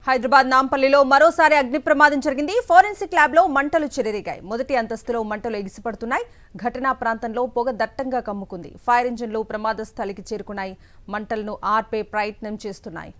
హైదరాబాద్ నాంపల్లిలో మరోసారి అగ్ని ప్రమాదం జరిగింది. ఫోరెన్సిక్ ల్యాబ్ లో మంటలు చెలరేగాయి. మొదటి అంతస్తులో మంటలు ఎగిసిపడుతున్నాయి. ఘటనా ప్రాంతంలో పొగ దట్టంగా కమ్ముకుంది. ఫైర్ ఇంజిన్లు ప్రమాద స్థలికి చేరుకున్నాయి. మంటలను ఆర్పే ప్రయత్నం చేస్తున్నాయి.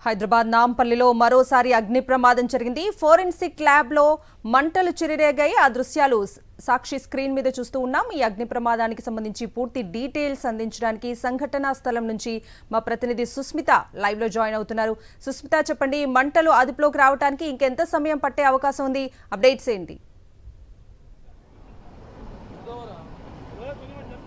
హైదరాబాద్ నాంపల్లిలో మరోసారి అగ్ని ప్రమాదం జరిగింది. ఫోరెన్సిక్ ల్యాబ్ లో మంటలు చెలరేగాయి. ఆ దృశ్యాలు సాక్షి స్క్రీన్ మీద చూస్తూ ఉన్నాం. ఈ అగ్ని ప్రమాదానికి సంబంధించి పూర్తి డీటెయిల్స్ అందించడానికి సంఘటనా స్థలం నుంచి మా ప్రతినిధి సుస్మిత లైవ్ లో జాయిన్ అవుతున్నారు. సుస్మిత, చెప్పండి, మంటలు అదుపులోకి రావడానికి ఇంకెంత సమయం పట్టే అవకాశం ఉంది? అప్డేట్స్ ఏంటి?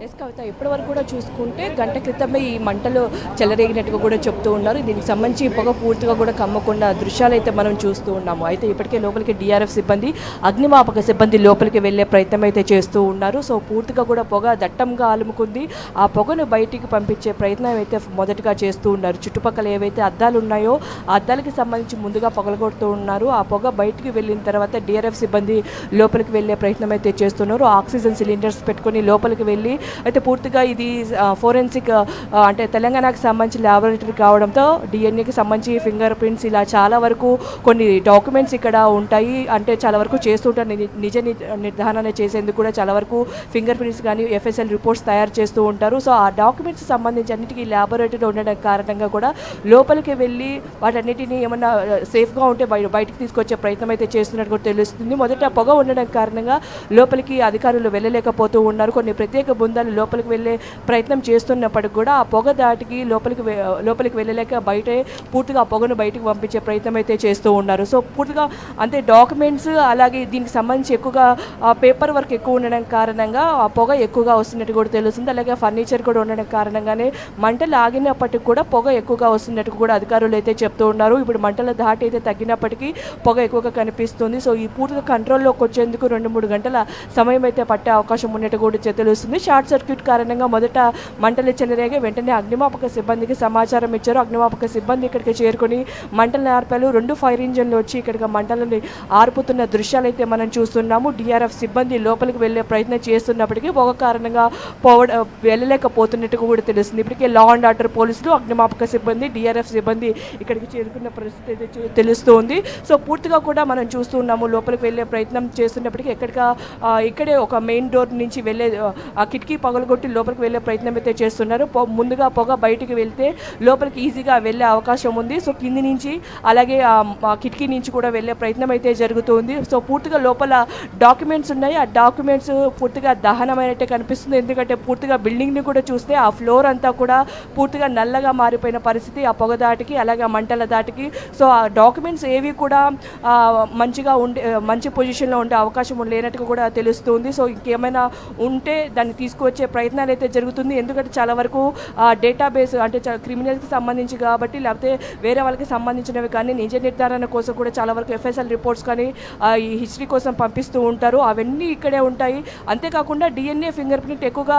ఎస్ కవిత, ఇప్పటి వరకు కూడా చూసుకుంటే గంట క్రితమే ఈ మంటలు చెలరేగినట్టుగా కూడా చెప్తూ ఉన్నారు. దీనికి సంబంధించి పొగ పూర్తిగా కూడా కమ్మకుండా దృశ్యాలు అయితే మనం చూస్తూ ఉన్నాము. అయితే ఇప్పటికే లోపలికి డిఆర్ఎఫ్ సిబ్బంది, అగ్నిమాపక సిబ్బంది లోపలికి వెళ్లే ప్రయత్నం అయితే చేస్తూ ఉన్నారు. సో పూర్తిగా కూడా పొగ దట్టంగా అలుముకుంది. ఆ పొగను బయటికి పంపించే ప్రయత్నం అయితే మొదటగా చేస్తూ ఉన్నారు. చుట్టుపక్కల ఏవైతే అద్దాలు ఉన్నాయో ఆ అద్దాలకి సంబంధించి ముందుగా పొగలగొడుతూ ఉన్నారు. ఆ పొగ బయటికి వెళ్ళిన తర్వాత డిఆర్ఎఫ్ సిబ్బంది లోపలికి వెళ్లే ప్రయత్నం అయితే చేస్తున్నారు. ఆక్సిజన్ సిలిండర్స్ పెట్టుకుని లోపలికి వెళ్ళి అయితే పూర్తిగా ఇది ఫోరెన్సిక్ అంటే తెలంగాణకు సంబంధించి ల్యాబొరేటరీ కావడంతో డిఎన్ఏకి సంబంధించి ఫింగర్ ప్రింట్స్ ఇలా చాలా వరకు కొన్ని డాక్యుమెంట్స్ ఇక్కడ ఉంటాయి. అంటే చాలా వరకు చేస్తుంటారు. నిజ నిర్ధారణ చేసేందుకు కూడా చాలా వరకు ఫింగర్ ప్రింట్స్ కానీ ఎఫ్ఎస్ఎల్ రిపోర్ట్స్ తయారు చేస్తూ ఉంటారు. సో ఆ డాక్యుమెంట్స్ సంబంధించి అన్నిటికీ ల్యాబొరేటరీలో ఉండడం కారణంగా కూడా లోపలికి వెళ్ళి వాటన్నిటిని ఏమన్నా సేఫ్గా ఉంటే బయటికి తీసుకొచ్చే ప్రయత్నం అయితే చేస్తున్నట్టు కూడా తెలుస్తుంది. మొదట పొగ ఉండడం కారణంగా లోపలికి అధికారులు వెళ్ళలేకపోతూ ఉన్నారు. కొన్ని ప్రత్యేక బృందాలు లోపలికి వెళ్ళే ప్రయత్నం చేస్తున్నప్పటికి కూడా ఆ పొగ దాటికి లోపలికి వెళ్ళలేక బయటే పూర్తిగా ఆ పొగను బయటకు పంపించే ప్రయత్నం అయితే చేస్తూ ఉన్నారు. సో పూర్తిగా అంటే డాక్యుమెంట్స్ అలాగే దీనికి సంబంధించి ఎక్కువగా పేపర్ వర్క్ ఎక్కువ ఉండడం కారణంగా ఆ పొగ ఎక్కువగా వస్తున్నట్టు కూడా తెలుస్తుంది. అలాగే ఫర్నిచర్ కూడా ఉండడం కారణంగానే మంటలు ఆగినప్పటికీ కూడా పొగ ఎక్కువగా వస్తున్నట్టు కూడా అధికారులు అయితే చెప్తూ ఉన్నారు. ఇప్పుడు మంటల ధాటి అయితే తగ్గినప్పటికీ పొగ ఎక్కువగా కనిపిస్తుంది. సో ఈ పూర్తిగా కంట్రోల్లోకి వచ్చేందుకు 2-3 గంటల సమయం అయితే పట్టే అవకాశం ఉన్నట్టు కూడా తెలుస్తుంది. షార్ట్ సర్క్యూట్ కారణంగా మొదట మంటలు చెలరేగా వెంటనే అగ్నిమాపక సిబ్బందికి సమాచారం ఇచ్చారు. అగ్నిమాపక సిబ్బంది ఇక్కడికి చేరుకుని మంటలను ఆర్పారు. 2 ఫైర్ ఇంజన్లు వచ్చి ఇక్కడికి మంటలను ఆర్పుతున్న దృశ్యాలు అయితే మనం చూస్తున్నాము. డిఆర్ఎఫ్ సిబ్బంది లోపలికి వెళ్లే ప్రయత్నం చేస్తున్నప్పటికీ పొగ కారణంగా వెళ్ళలేకపోతున్నట్టు కూడా తెలుస్తుంది. ఇప్పటికే లా అండ్ ఆర్డర్ పోలీసులు, అగ్నిమాపక సిబ్బంది, డిఆర్ఎఫ్ సిబ్బంది ఇక్కడికి చేరుకున్న పరిస్థితి అయితే తెలుస్తుంది. సో పూర్తిగా కూడా మనం చూస్తున్నాము. లోపలికి వెళ్లే ప్రయత్నం చేస్తున్నప్పటికీ ఇక్కడే ఒక మెయిన్ డోర్ నుంచి వెళ్ళే కిటికీ పగలగొట్టి లోపలికి వెళ్ళే ప్రయత్నం అయితే చేస్తున్నారు. ముందుగా పొగ బయటికి వెళ్తే లోపలికి ఈజీగా వెళ్ళే అవకాశం ఉంది. సో కింది నుంచి అలాగే కిటికీ నుంచి కూడా వెళ్ళే ప్రయత్నం అయితే జరుగుతుంది. సో పూర్తిగా లోపల డాక్యుమెంట్స్ ఉన్నాయి. ఆ డాక్యుమెంట్స్ పూర్తిగా దహనమైనట్టే కనిపిస్తుంది. ఎందుకంటే పూర్తిగా బిల్డింగ్ని కూడా చూస్తే ఆ ఫ్లోర్ అంతా కూడా పూర్తిగా నల్లగా మారిపోయిన పరిస్థితి ఆ పొగ దాటికి అలాగే మంటల దాటికి. సో ఆ డాక్యుమెంట్స్ ఏవి కూడా మంచిగా మంచి పొజిషన్లో ఉండే అవకాశం లేనట్టుగా కూడా తెలుస్తుంది. సో ఇంకేమైనా ఉంటే దాన్ని తీసుకువచ్చే ప్రయత్నాలు అయితే జరుగుతుంది. ఎందుకంటే చాలా వరకు డేటాబేస్ అంటే క్రిమినల్కి సంబంధించి కాబట్టి, లేకపోతే వేరే వాళ్ళకి సంబంధించినవి కానీ నిజ నిర్ధారణ కోసం కూడా చాలా వరకు ఎఫ్ఎస్ఎల్ రిపోర్ట్స్ కానీ ఈ హిస్టరీ కోసం పంపిస్తూ ఉంటారు. అవన్నీ ఇక్కడే ఉంటాయి. అంతేకాకుండా డిఎన్ఏ ఫింగర్ ప్రింట్ ఎక్కువగా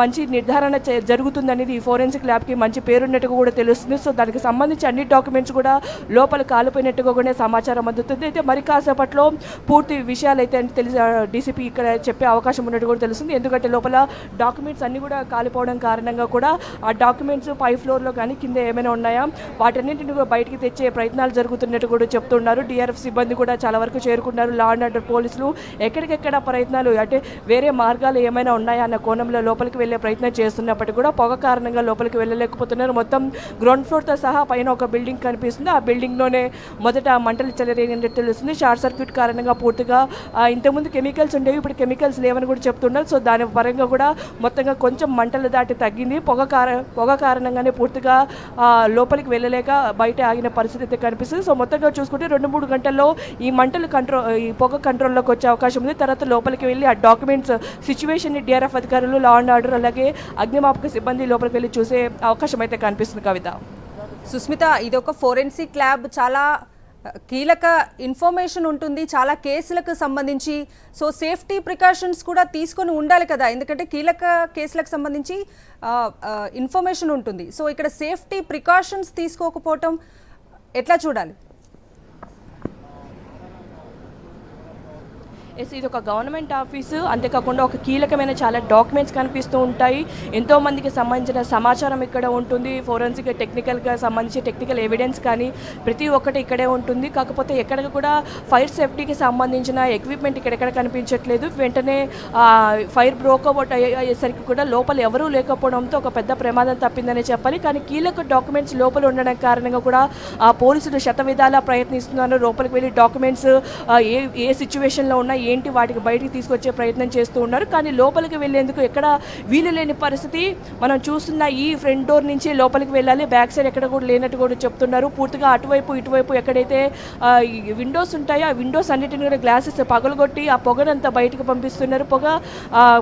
మంచి నిర్ధారణ జరుగుతుందనేది ఈ ఫోరెన్సిక్ ల్యాబ్కి మంచి పేరున్నట్టుగా కూడా తెలుస్తుంది. సో దానికి సంబంధించి అన్ని డాక్యుమెంట్స్ కూడా లోపల కాలిపోయినట్టుగా కూడా సమాచారం అందుతుంది. అయితే మరి కాసేపట్లో పూర్తి విషయాలు అయితే తెలిసి డీసీపీ ఇక్కడ చెప్పే అవకాశం ఉన్నట్టు కూడా తెలుస్తుంది. ఎందుకంటే లోపల డాక్యుమెంట్స్ అన్నీ కూడా కాలిపోవడం కారణంగా కూడా ఆ డాక్యుమెంట్స్ పై ఫ్లోర్లో కానీ కింద ఏమైనా ఉన్నాయా వాటన్నింటిని కూడా బయటికి తెచ్చే ప్రయత్నాలు జరుగుతున్నట్టు కూడా చెప్తున్నారు. డిఆర్ఎఫ్ సిబ్బంది కూడా చాలా వరకు చేరుకున్నారు. లా అండ్ ఆర్డర్ పోలీసులు ఎక్కడికెక్కడ ప్రయత్నాలు అంటే వేరే మార్గాలు ఏమైనా ఉన్నాయా అన్న కోణంలో లోపలికి వెళ్ళే ప్రయత్నం చేస్తున్నప్పటికీ కూడా పొగ కారణంగా లోపలికి వెళ్ళలేకపోతున్నారు. మొత్తం గ్రౌండ్ ఫ్లోర్తో సహా పైన ఒక బిల్డింగ్ కనిపిస్తుంది. ఆ బిల్డింగ్లోనే మొదట మంటలు చెలరేగినట్టు తెలుస్తుంది. షార్ట్ సర్క్యూట్ కారణంగా పూర్తిగా ఇంతకుముందు కెమికల్స్ ఉండేవి, ఇప్పుడు కెమికల్స్ లేవని కూడా చెప్తున్నారు. సో దాని పరంగా కూడా మొత్తంగా కొంచెం మంటలు దాటి తగ్గింది. పొగ కారణంగానే పూర్తిగా లోపలికి వెళ్ళలేక బయట ఆగిన పరిస్థితి అయితే కనిపిస్తుంది. సో మొత్తంగా చూసుకుంటే 2-3 గంటల్లో ఈ పొగ కంట్రోల్లోకి వచ్చే అవకాశం ఉంది. తర్వాత లోపలికి వెళ్ళి ఆ డాక్యుమెంట్స్ సిచ్యువేషన్ డిఆర్ఎఫ్ అధికారులు, లా అండ్ ఆర్డర్ అలాగే అగ్నిమాపక సిబ్బంది లోపలికి వెళ్ళి చూసే అవకాశం అయితే కనిపిస్తుంది. కవిత, సుస్మిత, ఇది ఒక ఫోరెన్సిక్ ల్యాబ్, చాలా కీలక ఇన్ఫర్మేషన్ ఉంటుంది చాలా కేసులకు సంబంధించి. సో సేఫ్టీ ప్రికాషన్స్ కూడా తీసుకొని ఉండాలి కదా, ఎందుకంటే కీలక కేసులకు సంబంధించి ఇన్ఫర్మేషన్ ఉంటుంది. సో ఇక్కడ సేఫ్టీ ప్రికాషన్స్ తీసుకోకపోవటం ఎట్లా చూడాలి? ఇది ఒక గవర్నమెంట్ ఆఫీసు, అంతేకాకుండా ఒక కీలకమైన చాలా డాక్యుమెంట్స్ కనిపిస్తూ ఉంటాయి. ఎంతోమందికి సంబంధించిన సమాచారం ఇక్కడ ఉంటుంది. ఫోరెన్సిక్ టెక్నికల్గా సంబంధించి టెక్నికల్ ఎవిడెన్స్ కానీ ప్రతి ఒక్కటి ఇక్కడే ఉంటుంది. కాకపోతే ఎక్కడ కూడా ఫైర్ సేఫ్టీకి సంబంధించిన ఎక్విప్మెంట్ ఇక్కడెక్కడ కనిపించట్లేదు. వెంటనే ఫైర్ బ్రోకౌట్ అయ్యేసరికి కూడా లోపల ఎవరూ లేకపోవడంతో ఒక పెద్ద ప్రమాదం తప్పిందనే చెప్పాలి. కానీ కీలక డాక్యుమెంట్స్ లోపల ఉండడం కారణంగా కూడా పోలీసులు శతవిధాలా ప్రయత్నిస్తున్నారు. లోపలికి వెళ్ళి డాక్యుమెంట్స్ ఏ సిచ్యువేషన్లో ఉన్నాయి ఏంటి వాటికి బయటికి తీసుకొచ్చే ప్రయత్నం చేస్తూ ఉన్నారు. కానీ లోపలికి వెళ్ళేందుకు ఎక్కడ వీలు లేని పరిస్థితి. మనం చూస్తున్న ఈ ఫ్రంట్ డోర్ నుంచి లోపలికి వెళ్ళాలి, బ్యాక్ సైడ్ ఎక్కడ కూడా లేనట్టు కూడా చెప్తున్నారు. పూర్తిగా అటువైపు ఇటువైపు ఎక్కడైతే విండోస్ ఉంటాయో ఆ విండోస్ అన్నిటిని కూడా గ్లాసెస్ పగలగొట్టి ఆ పొగనంతా బయటకు పంపిస్తున్నారు.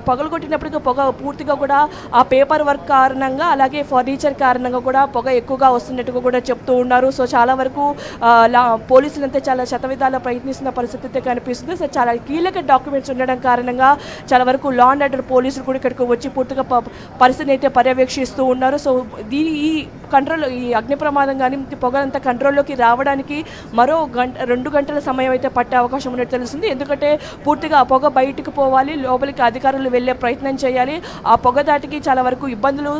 పగలగొట్టినప్పటికీ పొగ పూర్తిగా కూడా ఆ పేపర్ వర్క్ కారణంగా అలాగే ఫర్నిచర్ కారణంగా కూడా పొగ ఎక్కువగా వస్తున్నట్టుగా కూడా చెప్తూ ఉన్నారు. సో చాలా వరకు పోలీసులంతా చాలా శతవిధాలా ప్రయత్నిస్తున్న పరిస్థితి అయితే కనిపిస్తుంది. సో చాలా కీలక డాక్యుమెంట్స్ ఉండడం కారణంగా చాలా వరకు లా అండ్ ఆర్డర్ పోలీసులు కూడా ఇక్కడికి వచ్చి పూర్తిగా పరిస్థితిని అయితే పర్యవేక్షిస్తూ ఉన్నారు. సో ఈ అగ్ని ప్రమాదం కానీ పొగ అంతా కంట్రోల్లోకి రావడానికి మరో 2 గంటల సమయం అయితే పట్టే అవకాశం ఉన్నట్టు తెలుస్తుంది. ఎందుకంటే పూర్తిగా ఆ పొగ బయటకు పోవాలి, లోపలికి అధికారులు వెళ్ళే ప్రయత్నం చేయాలి. ఆ పొగ దాటికి చాలా వరకు ఇబ్బందులు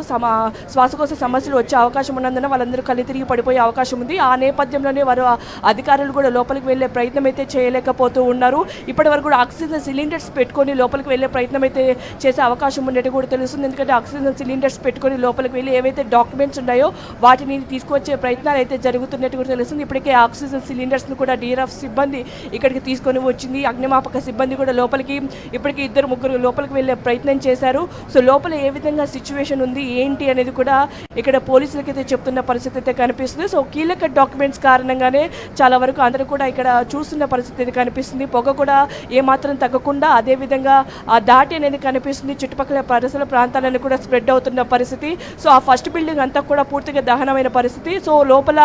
శ్వాసకోశ సమస్యలు వచ్చే అవకాశం ఉన్నందున వాళ్ళందరూ కళ్ళు తిరిగి పడిపోయే అవకాశం ఉంది. ఆ నేపథ్యంలోనే వారు అధికారులు కూడా లోపలికి వెళ్ళే ప్రయత్నం అయితే చేయలేకపోతూ ఉన్నారు. ఇప్పటి వరకు కూడా ఆక్సిజన్ సిలిండర్స్ పెట్టుకొని లోపలికి వెళ్ళే ప్రయత్నం అయితే చేసే అవకాశం ఉన్నట్టు కూడా తెలుస్తుంది. ఎందుకంటే ఆక్సిజన్ సిలిండర్స్ పెట్టుకొని లోపలికి వెళ్ళి ఏవైతే డాక్యుమెంట్స్ ఉన్నాయో వాటిని తీసుకొచ్చే ప్రయత్నాలు అయితే జరుగుతున్నట్టు కూడా తెలుస్తుంది. ఇప్పటికే ఆక్సిజన్ సిలిండర్స్ను కూడా DRF సిబ్బంది ఇక్కడికి తీసుకొని వచ్చింది. అగ్నిమాపక సిబ్బంది కూడా లోపలికి ఇప్పటికీ 2-3 లోపలికి వెళ్ళే ప్రయత్నం చేశారు. సో లోపల ఏ విధంగా సిచ్యువేషన్ ఉంది ఏంటి అనేది కూడా ఇక్కడ పోలీసులకైతే చెప్తున్న పరిస్థితి అయితే కనిపిస్తుంది. సో కీలక డాక్యుమెంట్స్ కారణంగానే చాలా వరకు అందరూ కూడా ఇక్కడ చూస్తున్న పరిస్థితి అయితే కనిపిస్తుంది. పొగ కూడా ఏమాత్రం తగ్గకుండా అదేవిధంగా ఆ దాటి అనేది కనిపిస్తుంది. చుట్టుపక్కల పరిసర ప్రాంతాలను కూడా స్ప్రెడ్ అవుతున్న పరిస్థితి. సో ఆ ఫస్ట్ బిల్డింగ్ అంతా కూడా పూర్తిగా దహనమైన పరిస్థితి. సో లోపల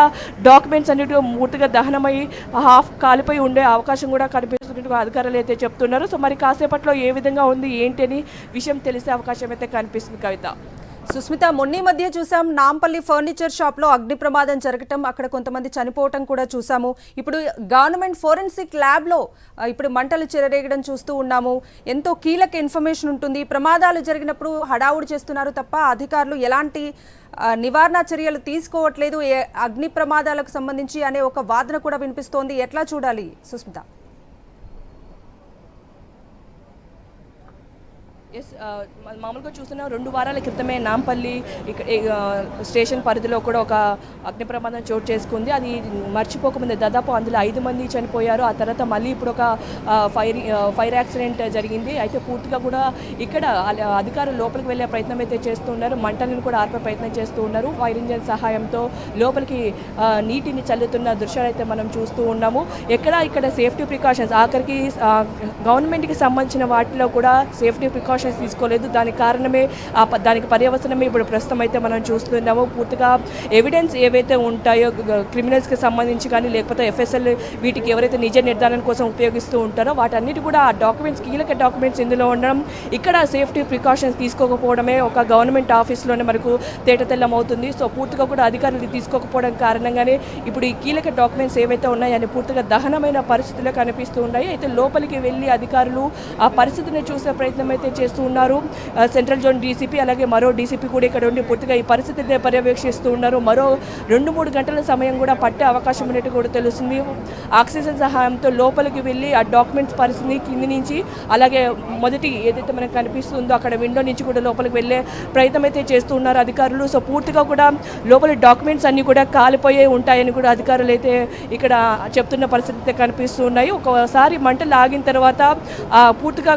డాక్యుమెంట్స్ అన్నిటి పూర్తిగా దహనమై హాఫ్ కాలిపోయి ఉండే అవకాశం కూడా కనిపిస్తున్నట్టు అధికారులు అయితే చెప్తున్నారు. సో మరి కాసేపట్లో ఏ విధంగా ఉంది ఏంటి అని విషయం తెలిసే అవకాశం అయితే కనిపిస్తుంది. కవిత, సుస్మిత, మొన్న మధ్య చూసాం నాంపల్లి ఫర్నిచర్ షాప్లో అగ్ని ప్రమాదం జరగటం, అక్కడ కొంతమంది చనిపోవటం కూడా చూసాము. ఇప్పుడు గవర్నమెంట్ ఫోరెన్సిక్ ల్యాబ్లో ఇప్పుడు మంటలు చెలరేగడం చూస్తూ ఉన్నాము. ఎంతో కీలక ఇన్ఫర్మేషన్ ఉంటుంది. ప్రమాదాలు జరిగినప్పుడు హడావుడి చేస్తున్నారు తప్ప అధికారులు ఎలాంటి నివారణ చర్యలు తీసుకోవట్లేదు అగ్ని ప్రమాదాలకు సంబంధించి అనే ఒక వాదన కూడా వినిపిస్తోంది. ఎట్లా చూడాలి సుస్మిత? మామూలుగా చూస్తున్న 2 వారాల క్రితమే నాంపల్లి స్టేషన్ పరిధిలో కూడా ఒక అగ్ని ప్రమాదం చోటు చేసుకుంది. అది మర్చిపోకముందే దాదాపు అందులో 5 మంది చనిపోయారు. ఆ తర్వాత మళ్ళీ ఇప్పుడు ఒక ఫైర్ యాక్సిడెంట్ జరిగింది. అయితే పూర్తిగా కూడా ఇక్కడ అధికారులు లోపలికి వెళ్ళే ప్రయత్నం అయితే చేస్తున్నారు. మంటలను కూడా ఆర్పే ప్రయత్నం చేస్తూ ఉన్నారు. ఫైర్ ఇంజన్ సహాయంతో లోపలికి నీటిని చల్లుతున్న దృశ్యాలు అయితే మనం చూస్తూ ఉన్నాము. ఇక్కడ సేఫ్టీ ప్రికాషన్స్ ఆఖరికి గవర్నమెంట్కి సంబంధించిన వాటిలో కూడా సేఫ్టీ ప్రికాషన్స్ తీసుకోలేదు. దానికి కారణమే దానికి పర్యవసనమే ఇప్పుడు ప్రస్తుతం అయితే మనం చూస్తున్నాము. పూర్తిగా ఎవిడెన్స్ ఏవైతే ఉంటాయో క్రిమినల్స్కి సంబంధించి కానీ లేకపోతే FSL వీటికి ఎవరైతే నిజ నిర్ధారణ కోసం ఉపయోగిస్తూ ఉంటారో వాటన్నిటి కూడా ఆ డాక్యుమెంట్స్ కీలక డాక్యుమెంట్స్ ఇందులో ఉండడం, ఇక్కడ సేఫ్టీ ప్రికాషన్స్ తీసుకోకపోవడమే ఒక గవర్నమెంట్ ఆఫీస్లోనే మనకు తేటతెల్లం అవుతుంది. సో పూర్తిగా కూడా అధికారులు తీసుకోకపోవడం కారణంగానే ఇప్పుడు ఈ కీలక డాక్యుమెంట్స్ ఏవైతే ఉన్నాయని పూర్తిగా దహనమైన పరిస్థితుల్లో కనిపిస్తూ ఉన్నాయి. అయితే లోపలికి వెళ్ళి అధికారులు ఆ పరిస్థితిని చూసే ప్రయత్నం అయితే చేస్తూ ఉన్నారు. సెంట్రల్ జోన్ DCP అలాగే మరో DCP కూడా ఇక్కడ ఉండి పూర్తిగా ఈ పరిస్థితిని పర్యవేక్షిస్తూ ఉన్నారు. మరో 2-3 గంటల సమయం కూడా పట్టే అవకాశం ఉన్నట్టు కూడా తెలుస్తుంది. ఆక్సిజన్ సహాయంతో లోపలికి వెళ్ళి ఆ డాక్యుమెంట్స్ పరిస్థితిని కింది నుంచి అలాగే మొదటి ఏదైతే మనకు కనిపిస్తుందో అక్కడ విండో నుంచి కూడా లోపలికి వెళ్ళే ప్రయత్నం అయితే చేస్తూ ఉన్నారు అధికారులు. సో పూర్తిగా కూడా లోపలి డాక్యుమెంట్స్ అన్నీ కూడా కాలిపోయే ఉంటాయని కూడా అధికారులు అయితే ఇక్కడ చెప్తున్న పరిస్థితి అయితే కనిపిస్తూ ఉన్నాయి. ఒకసారి మంటలు ఆగిన తర్వాత పూర్తిగా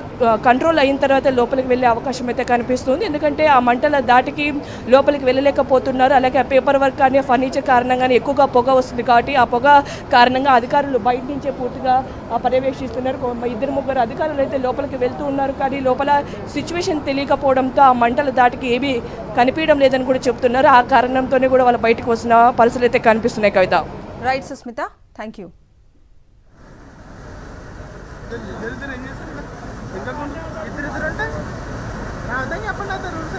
కంట్రోల్ అయిన తర్వాత లోపలికి వెళ్ళే అవకాశం అయితే కనిపిస్తుంది. ఎందుకంటే ఆ మంటల దాటికి లోపలికి వెళ్ళలేకపోతున్నారు. అలాగే ఆ పేపర్ వర్క్ కానీ ఫర్నిచర్ కారణంగానే ఎక్కువగా పొగ వస్తుంది కాబట్టి ఆ పొగ కారణంగా అధికారులు బయట నుంచే పూర్తిగా పర్యవేక్షిస్తున్నారు. 2-3 అధికారులు అయితే లోపలికి వెళ్తూ ఉన్నారు. కానీ లోపల సిచ్యువేషన్ తెలియకపోవడంతో ఆ మంటల దాటికి ఏమీ కనిపించడం లేదని కూడా చెప్తున్నారు. ఆ కారణంతోనే కూడా వాళ్ళు బయటకు వస్తున్న పరిస్థితులు అయితే కనిపిస్తున్నాయి. కవిత, రైట్ సుస్మిత, థ్యాంక్ యూ. ఇద్దరు ఏం చేస్తారు ఇంకా ఇద్దరు అంటే నా అర్థం చెప్పండి రూల్స్